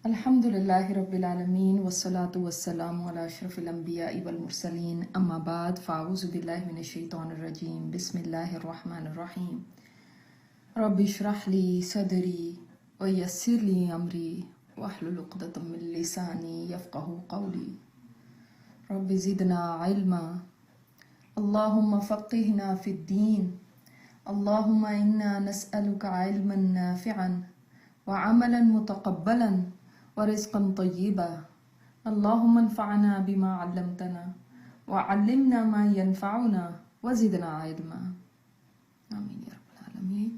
الحمد للہ رب العالمین والصلاة والسلام علی اشرف الانبیاء والمرسلین اما بعد فاعوذ باللہ من الشیطان الرجیم بسم اللہ الرحمن الرحیم رب اشرح لی صدری ویسر لی امری واحلل عقدۃ من لسانی یفقهوا قولی رب زدنا علما اللہم فقہنا فی الدین اللہم انا نسألک علما نافعا وعملا متقبلا ورزقا طیبا اللہم انفعنا بما علمتنا وعلمنا ما ينفعنا وزدنا علما آمین یا رب العالمین۔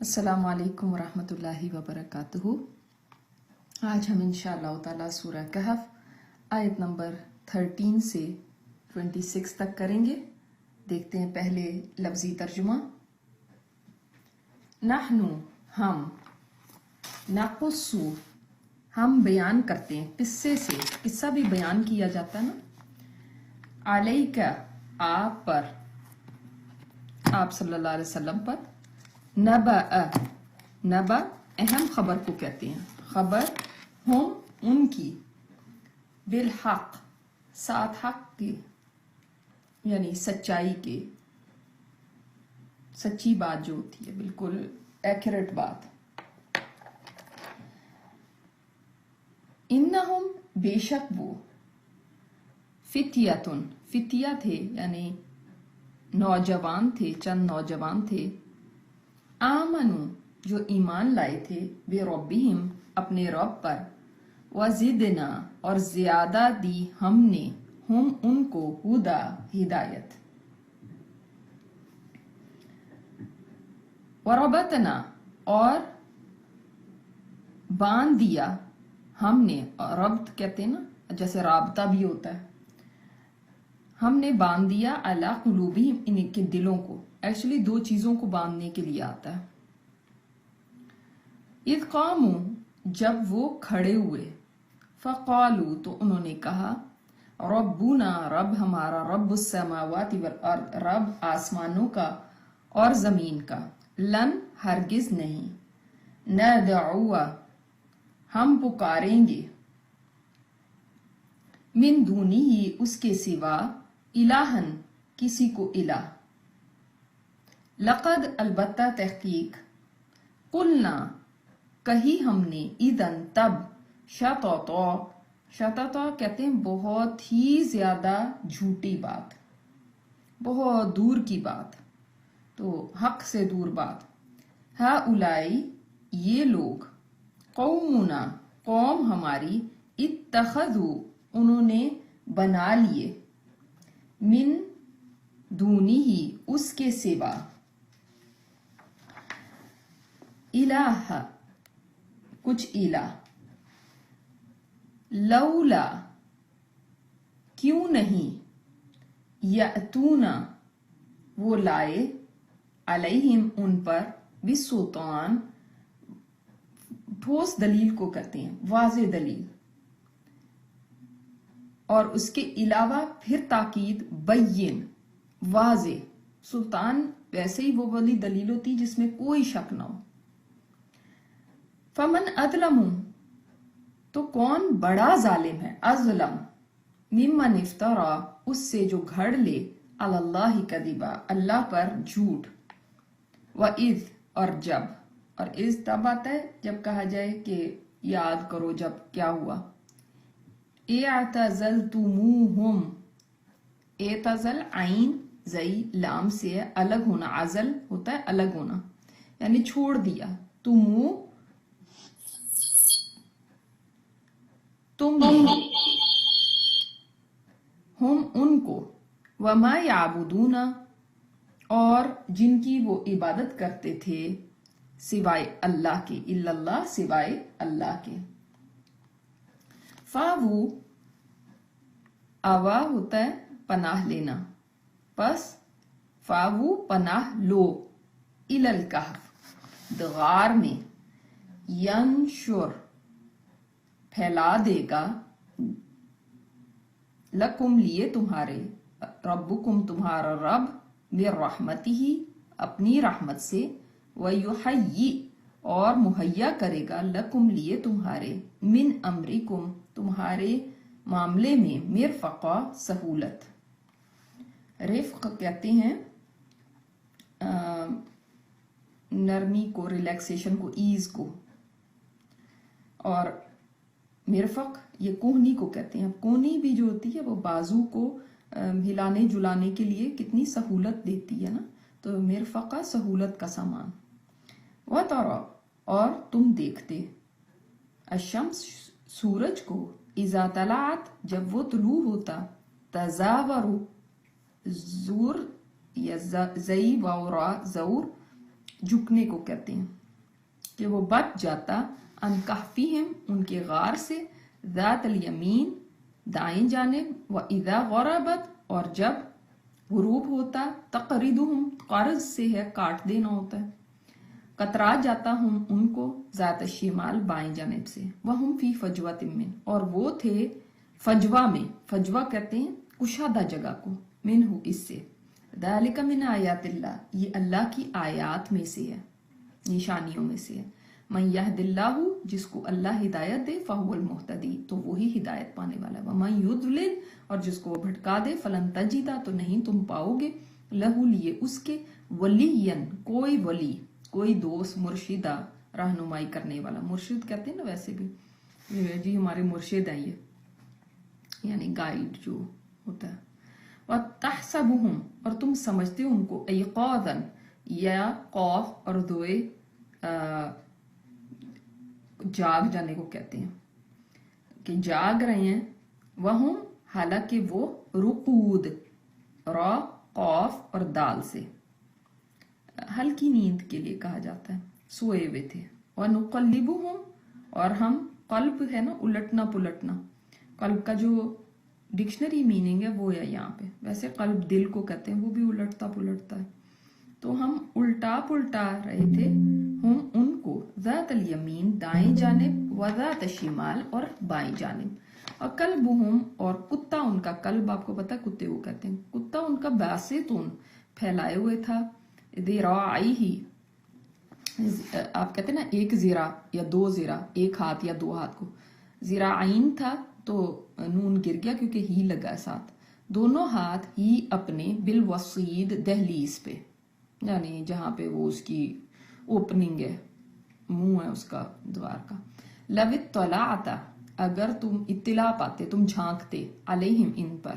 السلام علیکم ورحمۃ اللہ وبرکاتہ۔ آج ہم انشاءاللہ تعالی سورہ کہف آیت نمبر 13 سے 26 تک کریں گے۔ دیکھتے ہیں پہلے لفظی ترجمہ۔ نحنو ہم، نقصو ہم بیان کرتے ہیں، قصے سے قصہ بھی بیان کیا جاتا ہے نا، علیکہ آپ پر، آپ صلی اللہ علیہ وسلم پر، نبأ نبأ اہم خبر کو کہتے ہیں، خبر ہم ان کی، بالحق ساتھ حق کے یعنی سچائی کے، سچی بات جو ہوتی ہے بالکل ایکوریٹ بات۔ انہم بے شک وہ، فتیتن فتیہ تھے یعنی نوجوان تھے، چند نوجوان تھے، آمنو جو ایمان لائے تھے، بے ربہم اپنے رب پر، وزدنا اور زیادہ دی ہم نے، ہم ان کو، ہدا ہدایت، وربتنا اور باندھ دیا ہم نے، ربط کہتے ہیں نا جیسے رابطہ بھی ہوتا ہے، ہم نے باندھ دیا علی قلوبہم ان کے دلوں کو، ایکچولی دو چیزوں کو باندھنے کے لیے آتا ہے۔ اذ قاموا جب وہ کھڑے ہوئے، فقالوا تو انہوں نے کہا، ربنا رب ہمارا، رب السماوات والارض رب آسمانوں کا اور زمین کا، لن ہرگز نہیں، ندعو ہم پکاریں گے، من دونی ہی اس کے سوا، الہن کسی کو الہ، لقد البتہ تحقیق، قلنا کہی ہم نے، اذن تب، شططا کہتے ہیں بہت ہی زیادہ جھوٹی بات، بہت دور کی بات، تو حق سے دور بات، ہؤلائی یہ لوگ، قومنا قوم ہماری، اتخذوا انہوں نے بنا لیے، من دونی ہی اس کے سوا، الہ کچھ الہ، لولا کیوں نہیں، یأتونا وہ لائے، علیہم ان پر، بسلطان ٹھوس دلیل کو کہتے ہیں، واضح دلیل، اور اس کے علاوہ پھر تاکید، بین واضح، سلطان ویسے ہی وہ والی دلیل ہوتی جس میں کوئی شک نہ ہو۔ فمن اظلم تو کون بڑا ظالم ہے، اظلم ممن افترا اس سے جو گھڑ لے، علی اللہ کذبا اللہ پر جھوٹ، وَإِذْ اور جب، اور اذ تب آتا ہے جب کہا جائے کہ یاد کرو جب کیا ہوا، اعتزلتموہم، اعتزل عین زئی لام سے ہے، الگ ہونا، عزل ہوتا ہے الگ ہونا، یعنی چھوڑ دیا، تم نے، ہم ان کو، وما یعبدون اور جن کی وہ عبادت کرتے تھے، سوائے اللہ کے، الا اللہ سوائے اللہ کے، فاوو آوا ہوتا ہے پناہ لینا، پس فاوو پناہ لو، الی الکہف غار میں، ینشر پھیلا دے گا، لکم لیے تمہارے، ربکم تمہارا رب، برحمتہ اپنی رحمت سے، وَيُحَيِّ اور مہیا کرے گا لکم لیے تمہارے من امرکم تمہارے معاملے میں مرفقا سہولت. رفق کہتے ہیں نرمی کو، ریلیکسیشن کو، ایز کو، اور مرفق یہ کوہنی کو کہتے ہیں. کوہنی بھی جو ہوتی ہے وہ بازو کو ہلانے جلانے کے لیے کتنی سہولت دیتی ہے نا، تو مرفقہ سہولت کا سامان. وَتَرَى اور تم دیکھتے الشمس سورج کو اذا طلعت جب وہ طلوع ہوتا تزاور زور یا زئی وورا زور جھکنے کو کہتے ہیں کہ وہ بچ جاتا ان کہفہم ان کے غار سے ذات الیمین دائیں جانب و اذا غربت اور جب غروب ہوتا تقرضہم قرض سے ہے کاٹ دینا ہوتا ہے کترا جاتا ہوں ان کو ذات الشمال بائیں جانب سے وہم فی فجوۃ من اور وہ تھے فجوہ میں. فجوہ کہتے ہیں کشادہ جگہ کو، منہ اس سے. ذالک من آیات اللہ یہ اللہ کی آیات میں سے ہے، نشانیوں میں سے ہے. من یہد اللہ جس کو اللہ ہدایت دے فہو المہتدی تو وہی ہدایت پانے والا ہے. ومن یضلل اور جس کو وہ بھٹکا دے فلن تجدا تو نہیں تم پاؤ گے لہو لیے اس کے ولین کوئی ولی، کوئی دوست، مرشدہ رہنمائی کرنے والا. مرشد کہتے ہیں نا ویسے بھی، جی ہمارے مرشد ہیں یہ، یعنی گائیڈ جو ہوتا ہے. وَتَحْسَبُهُمْ اور تم سمجھتے ان کو ایقاظاً یا قوف اور دوئے جاگ جانے کو کہتے ہیں کہ جاگ رہے ہیں. وہم حالانکہ وہ رقود را قوف اور دال سے ہلکی نیند کے لیے کہا جاتا ہے، سوئے ہوئے تھے. وَنُقَلِّبُهُمْ اور ہم، قلب ہے نا الٹنا پلٹنا، قلب کا جو ڈکشنری میننگ ہے وہ ہے یہاں پہ. ویسے قلب دل کو کہتے ہیں، وہ بھی الٹتا پلٹتا ہے. تو ہم الٹا پلٹا رہے تھے ہم ان کو ذات الیمین دائیں جانب و ذات الشمال اور بائیں جانب. اور کلبہم اور کتا ان کا، کلب آپ کو پتا کتے کو کہتے ہیں، کتا ان کا باسطون پھیلائے ہوئے تھا ذراعیہ آپ کہتے ہیں نا ایک زیرہ یا دو زیرہ، ایک ہاتھ یا دو ہاتھ کو. ذراعین تھا تو نون گر گیا کیونکہ ہی لگا ساتھ. دونوں ہاتھ ہی اپنے بالوسید دہلیز پہ، یعنی جہاں پہ وہ اس کی اوپننگ ہے، منہ ہے اس کا دوار کا. لو اطلعت اگر تم اطلاع پاتے، تم جھانکتے علیہم ان پر،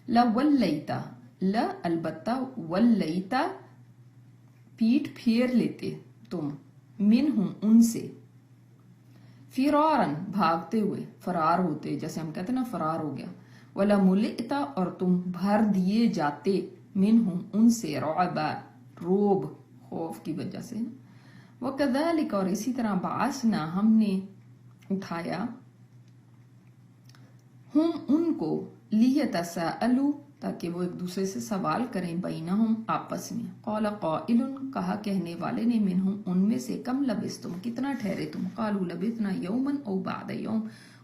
لولیتا لا البتہ ولیتا پیٹ پھیر لیتے تم منہم ان سے، فرارن بھاگتے ہوئے، فرار ہوتے، جیسے ہم کہتے ہیں نا فرار ہو گیا. وَلَمُلِئْتَ اور تم بھر دیے جاتے منہم ان سے رعبا روب خوف کی وجہ سے. وَكَذَلِكَ اور اسی طرح بعثنا ہم نے اٹھایا ہم ان کو لِيَتَسَاءَلُوا تاکہ وہ ایک دوسرے سے سوال کریں بینہم آپس میں. قال قائل کہا کہنے والے نے منہم ان میں سے کم لبثتم کتنا ٹھہرے تم. قالوا لبثنا یوما او بعد یوم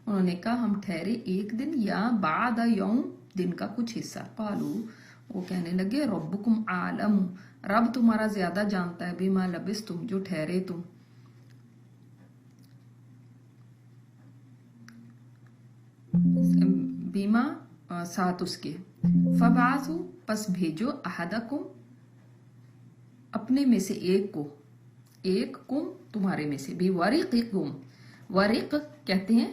انہوں نے کہا ہم ٹھہرے ایک دن یا بعد یوم دن کا کچھ حصہ. قالوا وہ کہنے لگے ربکم عالم رب تمہارا زیادہ جانتا ہے بما لبثتم جو ٹھہرے تم. بیما ساتھ اس کے. فبعثوا پس بھیجو احدکم اپنے میں سے ایک کو، ایک کم تمہارے میں سے، بھی ورقکم ورق کہتے ہیں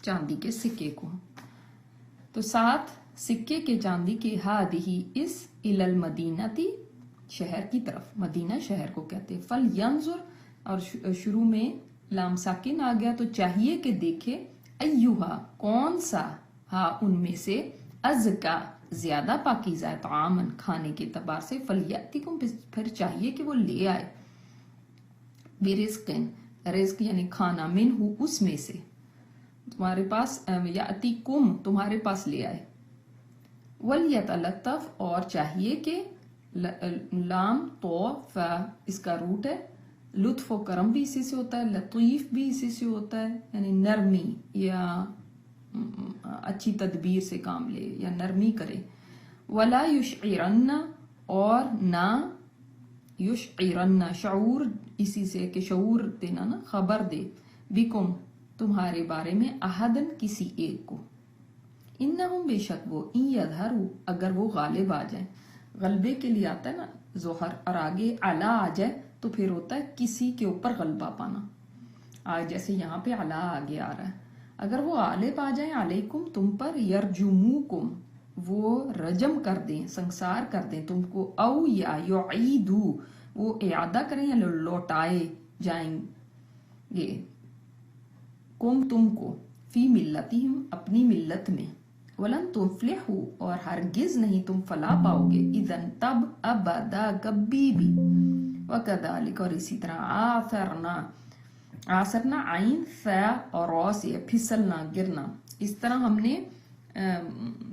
چاندی کے سکے کو. تو ساتھ سکے کے چاندی کے ہادہی اس الی المدینتی شہر کی طرف، مدینہ شہر کو کہتے ہیں. فلینظر اور شروع میں لام ساکن آ گیا تو چاہیے کہ دیکھے ایوہا کون سا، ہاں ان میں سے، ازکا زیادہ پاکیزہ طعامن کھانے کے اعتبار سے، فلیاتکم پھر چاہیے کہ وہ لے آئے، برزقن رزق یعنی کھانا، منہ اس میں سے، تمہارے پاس، یاتیکم تمہارے پاس لے آئے. ولیتلطف اور چاہیے کہ، لام تو ف اس کا روٹ ہے، لطف و کرم بھی اسی سے ہوتا ہے، لطیف بھی اسی سے ہوتا ہے، یعنی نرمی یا اچھی تدبیر سے کام لے یا نرمی کرے. ولا یشعرن اور نہ، یشعرن شعور اسی سے کہ شعور دینا نا، خبر دے، بکم تمہارے بارے میں، احدن کسی ایک کو، انہم بے شک وہ، ان یظہروا اگر وہ غالب آ جائیں، غلبے کے لیے آتا ہے نا ظہر، اور آگے علا آ جائے تو پھر ہوتا ہے کسی کے اوپر غلبہ پانا، آج جیسے یہاں پہ علا آگے آ رہا ہے، اگر وہ غالب آ جائیں علیکم تم پر، یرجموکم وہ رجم کر دیں، سنسار کر دیں تم کو، او یا یعیدو وہ اعادہ کریں یا لوٹائے جائیں گے، کم تم کو، فی ملتہم اپنی ملت میں، ولن تفلحوا اور ہرگز نہیں تم فلاح پاؤ گے، اذن تب، ابدا کبھی بھی، وکذالک اور اسی طرح، آثرنا عین فا اور را سے، پھسلنا گرنا، اس طرح ہم نے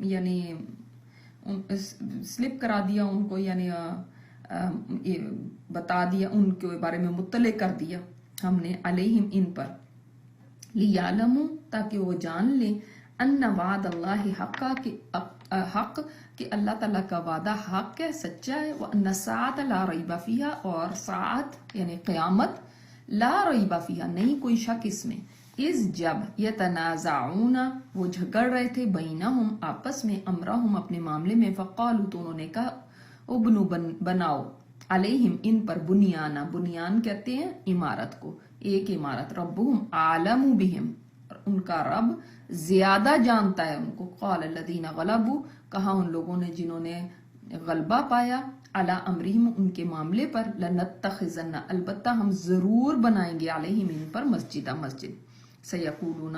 یعنی سلپ کرا دیا ان کو، یعنی بتا دیا ان کے بارے میں، مطلع کر دیا ہم نے، علیہم ان پر، لیعلموا تاکہ وہ جان لیں، ان وعد اللہ حق کہ اللہ تعالیٰ کا وعدہ حق ہے، سچا ہے، وان الساعۃ لا ریب فیہا اور ساعت یعنی قیامت، لا ریب فیہا نہیں کوئی شک اس میں، اس جب یتنازعون وہ جھگڑ رہے تھے، بینہم آپس میں، امرہم اپنے معاملے میں، فقالوا تو انہوں نے کہا، ابنو بناؤ، علیہم ان پر، بنیانا، بنیان کہتے ہیں عمارت کو، ایک عمارت، ربہم عالم بہم ان کا رب زیادہ جانتا ہے ان کو، قال الذین غلبوا کہا ان لوگوں نے جنہوں نے غلبہ پایا، علی امرہم ان کے معاملے پر، لنتخذن البتہ ہم ضرور بنائیں گے، علیہم ان پر، مسجد، سیقولون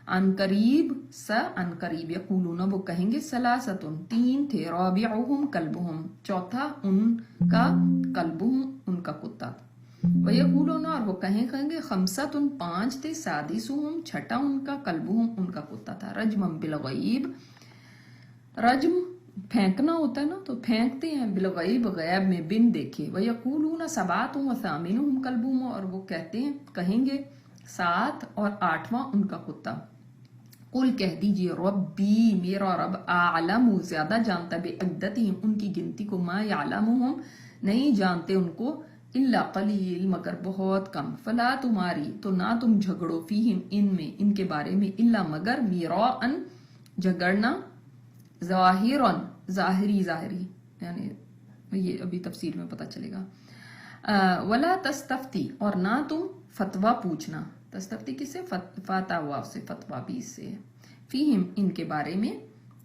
ان قریب یقولون وہ کہیں گے، ثلاثۃ تین تھے، رابعہم کلبہم چوتھا ان کا، کلبہم ان کا کتا، ویقولون اور وہ کہیں گے، خمسۃ پانچ تھے، سادسہم چھٹا ان کا، کلبہم ان کا کتا تھا، رجمم بالغیب، رجم پھینکنا ہوتا ہے نا تو پھینکتے ہیں، بالغیب غیب میں، بن دیکھے، ویقولون سبعۃ وثامنہم کلبہم اور وہ کہتے ہیں کہیں گے 7 اور 8واں ان کا کتا، قل کہہ دیجئے، ربی میرا رب، اعلم زیادہ جانتا ہے، بعدتہم ان کی گنتی کو، ما یعلمہم نہیں جانتے ان کو، الا قلیل مگر بہت کم، فلا تمہاری تو نہ تم جھگڑو، فیہم ان میں، ان کے بارے میں، الا مگر، میراً جھگڑنا، ظاہراً ظاہری یعنی یہ ابھی تفسیر میں پتہ چلے گا، ولا تستفتی اور نہ تم فتویٰ پوچھنا، تستفتی کس سے، فتاوا سے، فتویٰ بھی اس سے، فیہم ان کے بارے میں،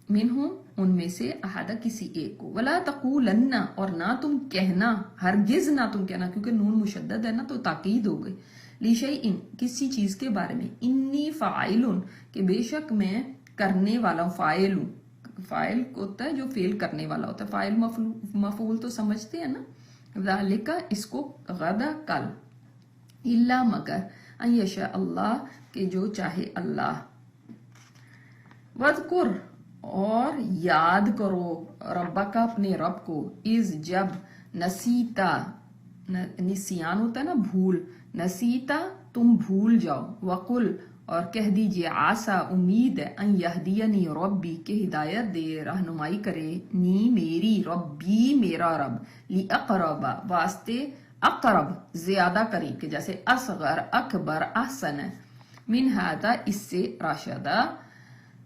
منہم ان میں سے، احد کسی ایک کو، ولا تقولن اور نہ تم کہنا، ہرگز نہ تم کہنا، کیونکہ نون مشدد ہے نا تو تاکید ہو گئی، لیشیئن کسی چیز کے بارے میں، انی فاعل کہ بے شک میں کرنے والا ہوں، فاعل ہوں، فاعل ہوتا ہے جو فعل کرنے والا ہوتا ہے، فاعل مفعول تو سمجھتے ہیں نا، ذالک اس کو، غدا کل، الا مگر، ان یشاء اللہ کہ جو چاہے اللہ، وذکر اور یاد کرو، ربک اپنے رب کو، از جب، نسیتا نسیان ہوتا ہے نا بھول، نسیتا تم بھول جاؤ، وقل اور کہہ دیجئے، عسا امید ہے، ان یہدینی ربی کہ ہدایت دے، رہنمائی کرے، نی میری، ربی میرا رب، لی اقرب واسطے، اقرب زیادہ قریب کے، جیسے اصغر، اکبر، احسن ہے، من ھذا اس سے،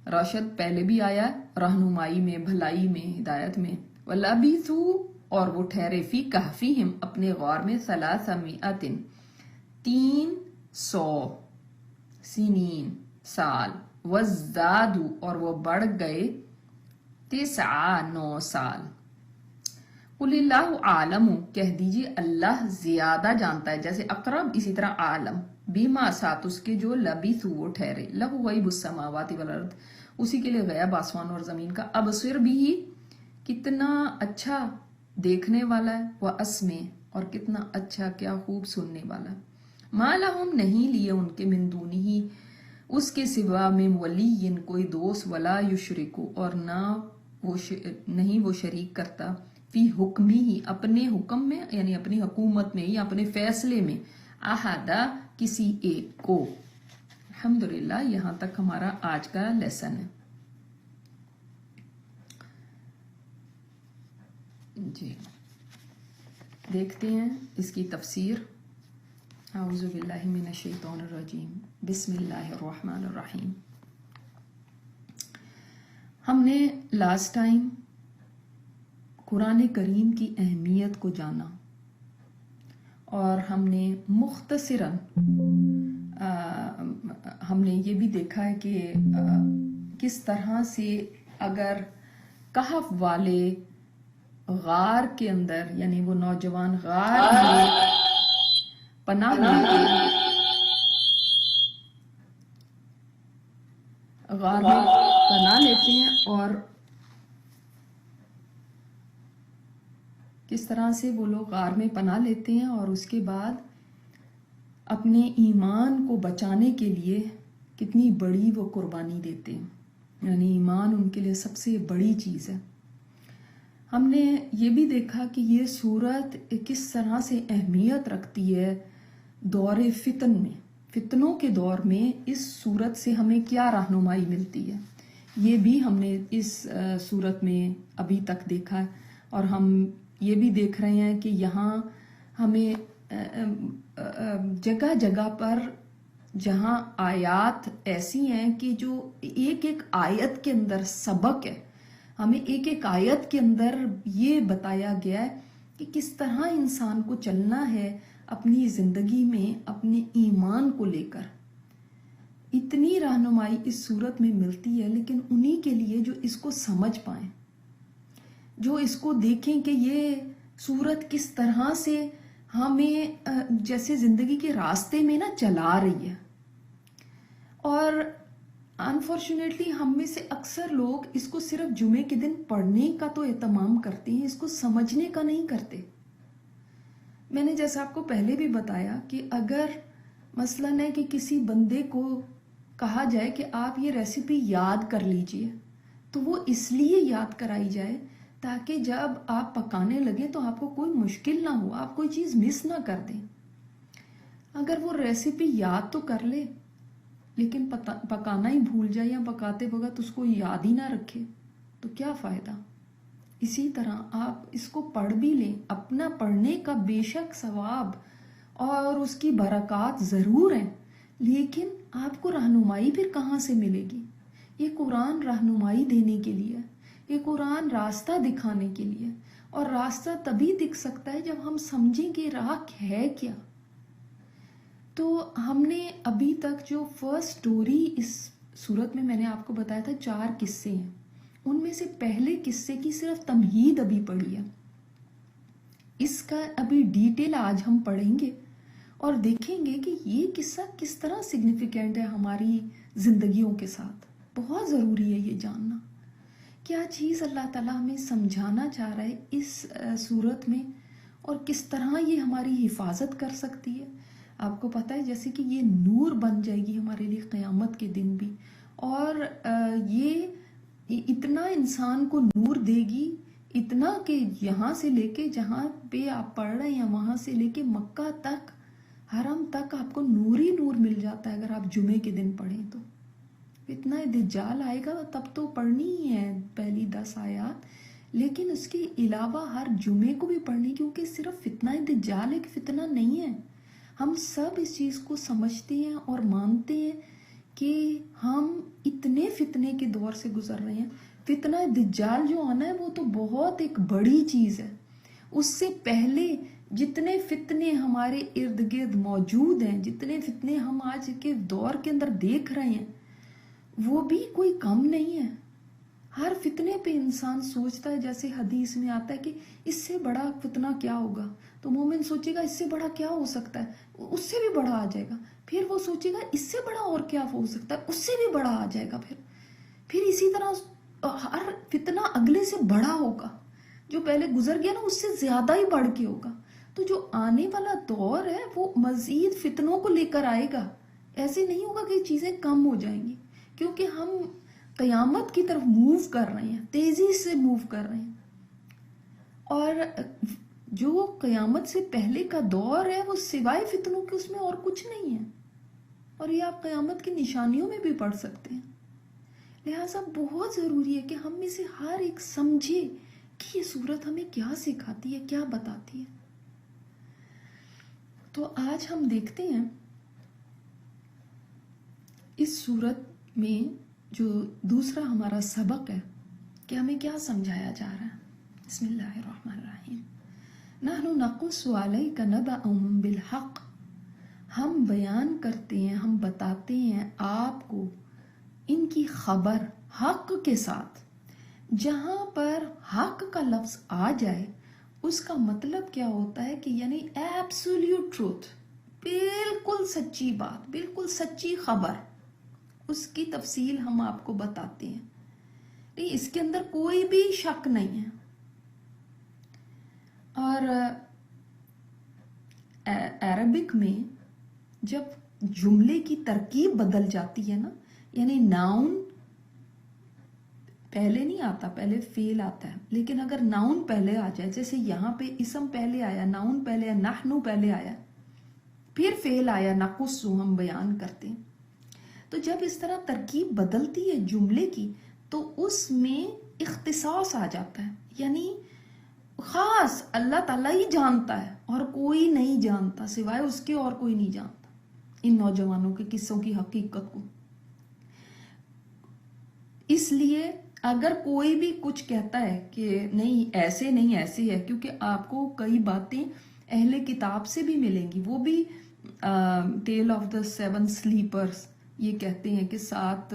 راشد پہلے بھی آیا ہے، رہنمائی میں، بھلائی میں، ہدایت میں، وَلَبِثُوا اور وہ ٹھہرے، فی کہفہم اپنے غار میں، 300 سنین سال، وَازْدَادُوا اور وہ بڑھ گئے، 9 سال، قُلِ اللَّهُ أَعْلَمُ کہہ دیجئے اللہ زیادہ جانتا ہے، جیسے اقرب اسی طرح عالم، بیما ساتھ اس کے جو، لبثوا وہ ٹھہرے، لَهُ غیب السماوات والارض اسی کے لیے غیب آسمان اور زمین کا، ابصر بھی کتنا اچھا دیکھنے والا ہے، وہ اسمع اور کتنا اچھا کیا خوب سننے والا ہے، ما لہم نہیں لیے ان کے، من دونہ اس کے سوا، میں ولی کوئی دوست، ولا یشرکو اور نہ وہ نہیں وہ شریک کرتا، فی حکمی ہی اپنے حکم میں، یعنی اپنی حکومت میں یا اپنے فیصلے میں، احدا کسی ایک کو۔ الحمدللہ یہاں تک ہمارا آج کا لیسن ہے جی، دیکھتے ہیں اس کی تفسیر۔ اعوذ باللہ من الشیطان الرجیم، بسم اللہ الرحمن الرحیم۔ ہم نے لاسٹ ٹائم قرآن کریم کی اہمیت کو جانا اور ہم نے مختصراً ہم نے یہ بھی دیکھا ہے کہ کس طرح سے اگر کہف والے غار کے اندر، یعنی وہ نوجوان غار میں پناہ لیتے ہیں اور کس طرح سے وہ لوگ غار میں پناہ لیتے ہیں اور اس کے بعد اپنے ایمان کو بچانے کے لیے کتنی بڑی وہ قربانی دیتے ہیں، یعنی ایمان ان کے لیے سب سے بڑی چیز ہے۔ ہم نے یہ بھی دیکھا کہ یہ سورت کس طرح سے اہمیت رکھتی ہے دور فتن میں، فتنوں کے دور میں اس سورت سے ہمیں کیا رہنمائی ملتی ہے، یہ بھی ہم نے اس سورت میں ابھی تک دیکھا ہے۔ اور ہم یہ بھی دیکھ رہے ہیں کہ یہاں ہمیں جگہ جگہ پر جہاں آیات ایسی ہیں کہ جو ایک ایک آیت کے اندر سبق ہے، ہمیں ایک ایک آیت کے اندر یہ بتایا گیا ہے کہ کس طرح انسان کو چلنا ہے اپنی زندگی میں اپنے ایمان کو لے کر۔ اتنی رہنمائی اس صورت میں ملتی ہے، لیکن انہی کے لیے جو اس کو سمجھ پائیں، جو اس کو دیکھیں کہ یہ صورت کس طرح سے ہمیں جیسے زندگی کے راستے میں نا چلا رہی ہے۔ اور انفارچونیٹلی ہم میں سے اکثر لوگ اس کو صرف جمعے کے دن پڑھنے کا تو اہتمام کرتے ہیں، اس کو سمجھنے کا نہیں کرتے۔ میں نے جیسا آپ کو پہلے بھی بتایا کہ اگر مثلاً ہے کہ کسی بندے کو کہا جائے کہ آپ یہ ریسیپی یاد کر لیجئے، تو وہ اس لیے یاد کرائی جائے تاکہ جب آپ پکانے لگیں تو آپ کو کوئی مشکل نہ ہو، آپ کوئی چیز مس نہ کر دیں۔ اگر وہ ریسیپی یاد تو کر لے لیکن پکانا ہی بھول جائے یا پکاتے وقت اس کو یاد ہی نہ رکھے تو کیا فائدہ۔ اسی طرح آپ اس کو پڑھ بھی لیں، اپنا پڑھنے کا بے شک ثواب اور اس کی برکات ضرور ہیں، لیکن آپ کو رہنمائی پھر کہاں سے ملے گی؟ یہ قرآن رہنمائی دینے کے لیے، یہ قرآن راستہ دکھانے کے لیے، اور راستہ تبھی دکھ سکتا ہے جب ہم سمجھیں کہ راہ ہے کیا۔ تو ہم نے ابھی تک جو فرسٹ سٹوری اس صورت میں نے آپ کو بتایا تھا 4 قصے ہیں، ان میں سے پہلے قصے کی صرف تمہید ابھی پڑھی ہے۔ اس کا ابھی ڈیٹیل آج ہم پڑھیں گے اور دیکھیں گے کہ یہ قصہ کس طرح سگنیفیکینٹ ہے ہماری زندگیوں کے ساتھ۔ بہت ضروری ہے یہ جاننا کیا چیز اللہ تعالیٰ ہمیں سمجھانا چاہ رہا ہے اس صورت میں، اور کس طرح یہ ہماری حفاظت کر سکتی ہے۔ آپ کو پتہ ہے جیسے کہ یہ نور بن جائے گی ہمارے لیے قیامت کے دن بھی، اور یہ اتنا انسان کو نور دے گی، اتنا کہ یہاں سے لے کے جہاں پہ آپ پڑھ رہے ہیں وہاں سے لے کے مکہ تک، حرم تک آپ کو نور ہی نور مل جاتا ہے اگر آپ جمعے کے دن پڑھیں تو۔ اتنا دجال آئے گا تب تو پڑھنی ہی ہے پہلی 10 آیات، لیکن اس کے علاوہ ہر جمعے کو بھی پڑھنی، کیونکہ صرف فتنہ دجال ایک فتنہ نہیں ہے۔ ہم سب اس چیز کو سمجھتے ہیں اور مانتے ہیں کہ ہم اتنے فتنے کے دور سے گزر رہے ہیں۔ فتنہ دجال جو آنا ہے وہ تو بہت ایک بڑی چیز ہے۔ اس سے پہلے جتنے فتنے ہمارے ارد گرد موجود ہیں، جتنے فتنے ہم آج کے دور کے اندر دیکھ رہے ہیں، وہ بھی کوئی کم نہیں ہے۔ ہر فتنے پہ انسان سوچتا ہے، جیسے حدیث میں آتا ہے کہ اس سے بڑا فتنہ کیا ہوگا، تو مومن سوچے گا اس سے بڑا کیا ہو سکتا ہے، اس سے بھی بڑا آ جائے گا، پھر وہ سوچے گا اس سے بڑا اور کیا ہو سکتا ہے، اس سے بھی بڑا آ جائے گا، پھر اسی طرح ہر فتنہ اگلے سے بڑا ہوگا، جو پہلے گزر گیا نا اس سے زیادہ ہی بڑھ کے ہوگا۔ تو جو آنے والا دور ہے وہ مزید فتنوں کو لے کر آئے گا، ایسے نہیں ہوگا کہ چیزیں کم ہو جائیں گی، کیونکہ ہم قیامت کی طرف موو کر رہے ہیں، تیزی سے موو کر رہے ہیں۔ اور جو قیامت سے پہلے کا دور ہے وہ سوائے فتنوں کے اس میں اور کچھ نہیں ہے، اور یہ آپ قیامت کی نشانیوں میں بھی پڑھ سکتے ہیں۔ لہٰذا بہت ضروری ہے کہ ہم میں سے ہر ایک سمجھے کہ یہ سورت ہمیں کیا سکھاتی ہے، کیا بتاتی ہے۔ تو آج ہم دیکھتے ہیں اس صورت میں جو دوسرا ہمارا سبق ہے کہ ہمیں کیا سمجھایا جا رہا ہے۔ بسم اللہ الرحمن الرحیم۔ نحن نقص علیک نبأهم بالحق، ہم بیان کرتے ہیں، ہم بتاتے ہیں آپ کو ان کی خبر حق کے ساتھ۔ جہاں پر حق کا لفظ آ جائے اس کا مطلب کیا ہوتا ہے کہ یعنی ایبسولیوٹ ٹروتھ، بالکل سچی بات، بالکل سچی خبر، اس کی تفصیل ہم آپ کو بتاتے ہیں، نہیں اس کے اندر کوئی بھی شک نہیں ہے۔ اور عربک میں جب جملے کی ترکیب بدل جاتی ہے نا، یعنی ناؤن پہلے نہیں آتا، پہلے فعل آتا ہے، لیکن اگر ناؤن پہلے آ جائے، جیسے یہاں پہ اسم پہلے آیا، ناؤن پہلے آیا، نحنو پہلے آیا، پھر فعل آیا نقصو، ہم بیان کرتے ہیں، تو جب اس طرح ترکیب بدلتی ہے جملے کی تو اس میں اختصاص آ جاتا ہے، یعنی خاص اللہ تعالیٰ ہی جانتا ہے اور کوئی نہیں جانتا سوائے اس کے، اور کوئی نہیں جانتا ان نوجوانوں کے قصوں کی حقیقت کو۔ اس لیے اگر کوئی بھی کچھ کہتا ہے کہ نہیں ایسے نہیں ایسے ہے، کیونکہ آپ کو کئی باتیں اہل کتاب سے بھی ملیں گی، وہ بھی ٹیل آف دا 7 سلیپرز یہ کہتے ہیں کہ 7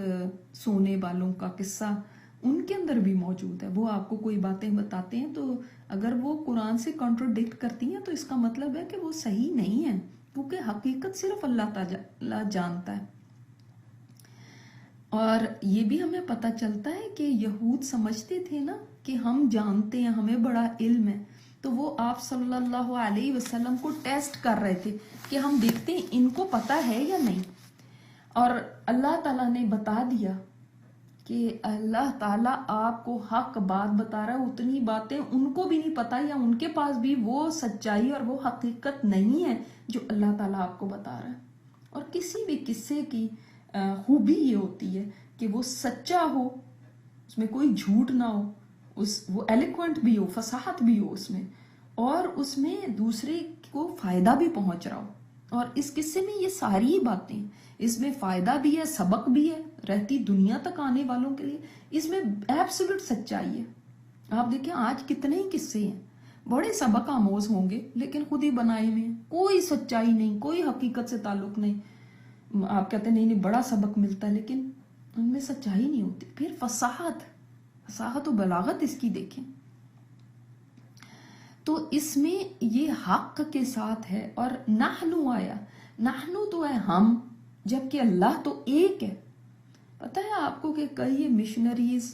سونے والوں کا قصہ ان کے اندر بھی موجود ہے، وہ آپ کو کوئی باتیں بتاتے ہیں تو اگر وہ قرآن سے کنٹراڈکٹ کرتی ہیں تو اس کا مطلب ہے کہ وہ صحیح نہیں ہے، کیونکہ حقیقت صرف اللہ تعالیٰ جانتا ہے۔ اور یہ بھی ہمیں پتہ چلتا ہے کہ یہود سمجھتے تھے نا کہ ہم جانتے ہیں، ہمیں بڑا علم ہے، تو وہ آپ صلی اللہ علیہ وسلم کو ٹیسٹ کر رہے تھے کہ ہم دیکھتے ہیں ان کو پتہ ہے یا نہیں، اور اللہ تعالیٰ نے بتا دیا کہ اللہ تعالیٰ آپ کو حق بات بتا رہا ہے، اتنی باتیں ان کو بھی نہیں پتہ یا ان کے پاس بھی وہ سچائی اور وہ حقیقت نہیں ہے جو اللہ تعالیٰ آپ کو بتا رہا ہے۔ اور کسی بھی قصے کی خوبی یہ ہوتی ہے کہ وہ سچا ہو، اس میں کوئی جھوٹ نہ ہو، وہ ایلیکوینٹ بھی ہو، فصاحت بھی ہو اس میں، اور اس میں دوسرے کو فائدہ بھی پہنچ رہا ہو۔ اور اس قصے میں یہ ساری باتیں، اس میں فائدہ بھی ہے، سبق بھی ہے رہتی دنیا تک آنے والوں کے لیے، اس میں ایبسولوٹ سچائی ہے۔ آپ دیکھیں آج کتنے ہی قصے ہیں بڑے سبق آموز ہوں گے لیکن خود ہی بنائے ہوئے ہیں، کوئی سچائی نہیں، کوئی حقیقت سے تعلق نہیں، آپ کہتے ہیں نہیں بڑا سبق ملتا ہے لیکن ان میں سچائی نہیں ہوتی۔ پھر فصاحت و بلاغت اس کی دیکھیں تو اس میں یہ حق کے ساتھ ہے، اور نحنو آیا، نحنو تو ہے ہم، جبکہ اللہ تو ایک ہے۔ پتہ ہے آپ کو کہ کئی مشنریز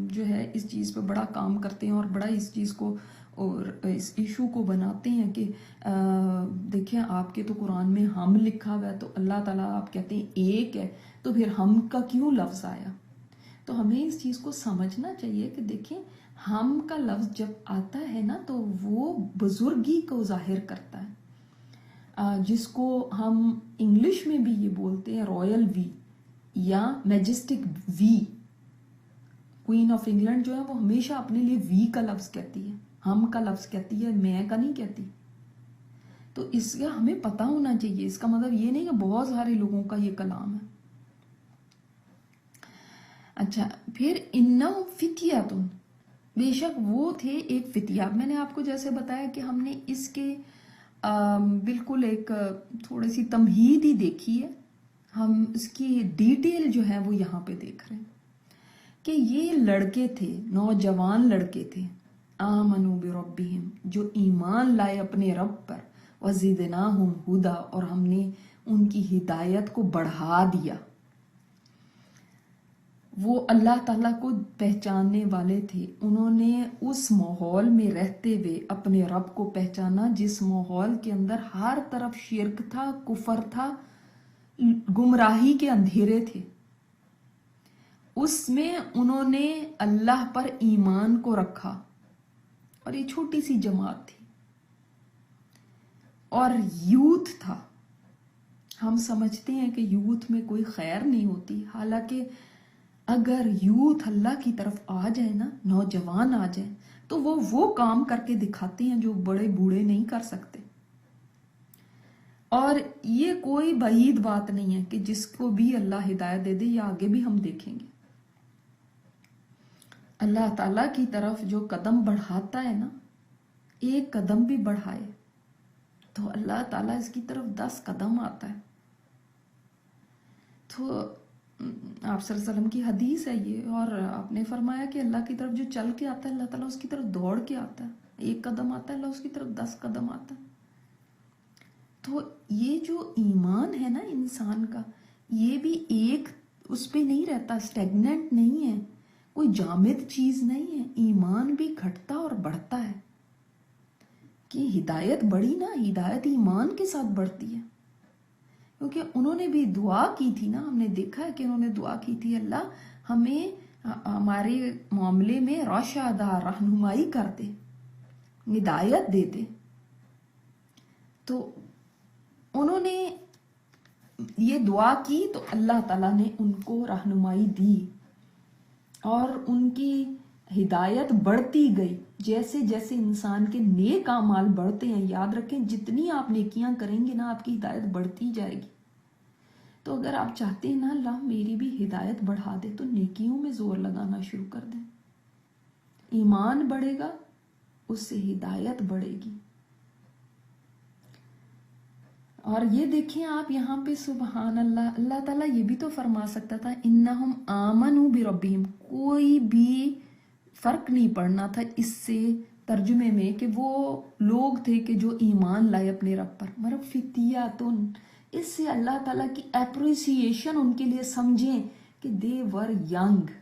جو ہے اس چیز پہ بڑا کام کرتے ہیں اور بڑا اس چیز کو اور اس ایشو کو بناتے ہیں کہ دیکھیں آپ کے تو قرآن میں ہم لکھا ہوا ہے، تو اللہ تعالیٰ آپ کہتے ہیں ایک ہے، تو پھر ہم کا کیوں لفظ آیا؟ تو ہمیں اس چیز کو سمجھنا چاہیے کہ دیکھیں ہم کا لفظ جب آتا ہے نا تو وہ بزرگی کو ظاہر کرتا ہے، جس کو ہم انگلش میں بھی یہ بولتے ہیں رائل وی یا majestic we. Queen of England جو ہے وہ ہمیشہ اپنے لیے وی کا لفظ کہتی ہے، ہم کا لفظ کہتی ہے، میں کا نہیں کہتی۔ تو اس کا ہمیں پتہ ہونا چاہیے، اس کا مطلب یہ نہیں کہ بہت سارے لوگوں کا یہ کلام ہے۔ اچھا پھر انہم فتیاتن، بے شک وہ تھے ایک فتیہ۔ میں نے آپ کو جیسے بتایا کہ ہم نے اس کے بالکل ایک تھوڑی سی تمہید ہی دیکھی ہے، ہم اس کی ڈیٹیل جو ہے وہ یہاں پہ دیکھ رہے ہیں کہ یہ لڑکے تھے، نوجوان لڑکے تھے، آمنوا بربہم، جو ایمان لائے اپنے رب پر، وزدناہم ہدا، اور ہم نے ان کی ہدایت کو بڑھا دیا۔ وہ اللہ تعالیٰ کو پہچاننے والے تھے، انہوں نے اس ماحول میں رہتے ہوئے اپنے رب کو پہچانا جس ماحول کے اندر ہر طرف شرک تھا، کفر تھا، گمراہی کے اندھیرے تھے، اس میں انہوں نے اللہ پر ایمان کو رکھا، اور یہ چھوٹی سی جماعت تھی اور یوتھ تھا۔ ہم سمجھتے ہیں کہ یوتھ میں کوئی خیر نہیں ہوتی، حالانکہ اگر یوتھ اللہ کی طرف آ جائے نا، نوجوان آ جائے، تو وہ کام کر کے دکھاتے ہیں جو بڑے بوڑھے نہیں کر سکتے۔ اور یہ کوئی بعید بات نہیں ہے کہ جس کو بھی اللہ ہدایت دے دے، یہ آگے بھی ہم دیکھیں گے، اللہ تعالیٰ کی طرف جو قدم بڑھاتا ہے نا، ایک قدم بھی بڑھائے تو اللہ تعالیٰ اس کی طرف 10 قدم آتا ہے۔ تو آپ صلی اللہ علیہ وسلم کی حدیث ہے یہ، اور آپ نے فرمایا کہ اللہ کی طرف جو چل کے آتا ہے اللہ تعالیٰ اس کی طرف دوڑ کے آتا ہے، ایک قدم آتا ہے اللہ اس کی طرف 10 قدم آتا ہے۔ تو یہ جو ایمان ہے نا انسان کا، یہ بھی ایک اس پہ نہیں رہتا، اسٹیگننٹ نہیں ہے، کوئی جامد چیز نہیں ہے، ایمان بھی گھٹتا اور بڑھتا ہے۔ کہ ہدایت بڑھی نا، ہدایت ایمان کے ساتھ بڑھتی ہے، کیونکہ انہوں نے بھی دعا کی تھی نا، ہم نے دیکھا ہے کہ انہوں نے دعا کی تھی، اللہ ہمیں ہمارے معاملے میں رشادہ، رہنمائی کر دے، ہدایت دے دے۔ تو انہوں نے یہ دعا کی تو اللہ تعالیٰ نے ان کو رہنمائی دی اور ان کی ہدایت بڑھتی گئی۔ جیسے جیسے انسان کے نیک اعمال بڑھتے ہیں، یاد رکھیں جتنی آپ نیکیاں کریں گے نا آپ کی ہدایت بڑھتی جائے گی۔ تو اگر آپ چاہتے ہیں نا اللہ میری بھی ہدایت بڑھا دے تو نیکیوں میں زور لگانا شروع کر دیں، ایمان بڑھے گا اس سے ہدایت بڑھے گی۔ اور یہ دیکھیں آپ یہاں پہ سبحان اللہ، اللہ تعالیٰ یہ بھی تو فرما سکتا تھا انہم آمنوا بربہم، کوئی بھی فرق نہیں پڑنا تھا اس سے ترجمے میں کہ وہ لوگ تھے کہ جو ایمان لائے اپنے رب پر، مگر فتیاتن، اس سے اللہ تعالیٰ کی اپریسیشن ان کے لیے سمجھیں کہ دے ور ینگ۔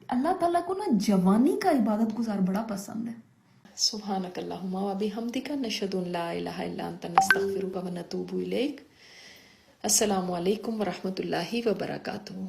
اللہ تعالیٰ کو نا جوانی کا عبادت گزار بڑا پسند ہے۔ سبحانک اللہم و بحمدک، نشہد ان لا الہ الا انت، نستغفرک و نتوب الیک۔ السلام علیکم ورحمۃ اللہ وبرکاتہ۔